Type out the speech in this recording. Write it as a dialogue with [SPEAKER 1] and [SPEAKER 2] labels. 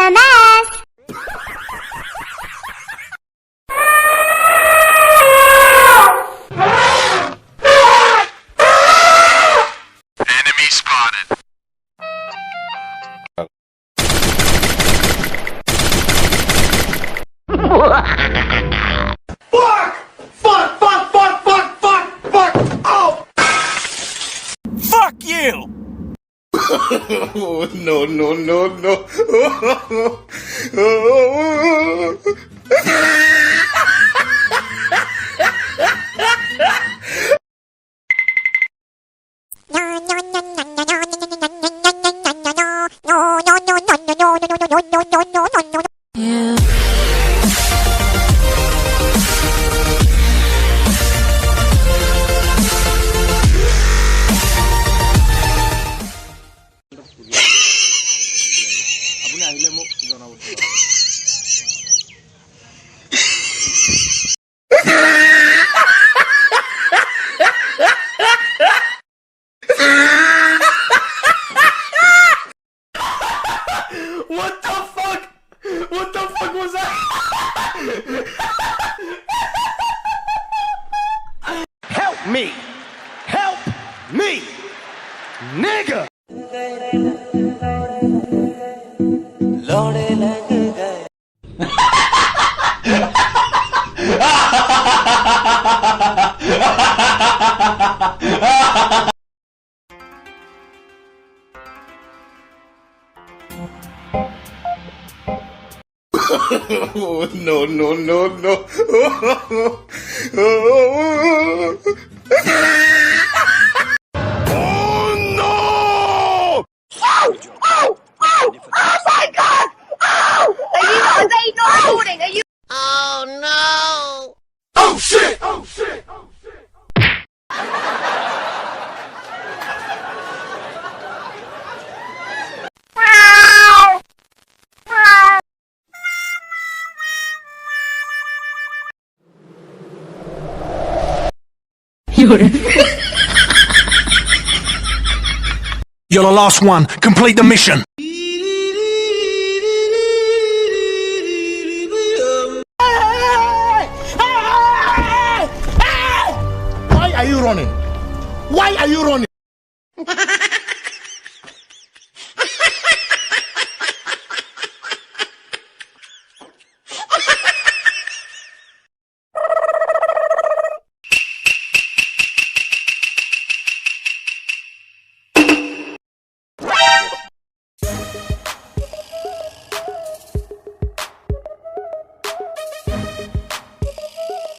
[SPEAKER 1] palabas.
[SPEAKER 2] Enemy spotted.
[SPEAKER 3] Fuck you!
[SPEAKER 4] Oh, no, no, no, no.
[SPEAKER 3] What the fuck? What the fuck was that? Help me! Help me! Nigga!
[SPEAKER 4] Oh, no, no, no, no.
[SPEAKER 3] Oh no!
[SPEAKER 1] Are they not recording? Are you?
[SPEAKER 3] Oh shit! Oh shit! Oh shit! You're the last one. Complete the mission. Why are you running? Why are you running?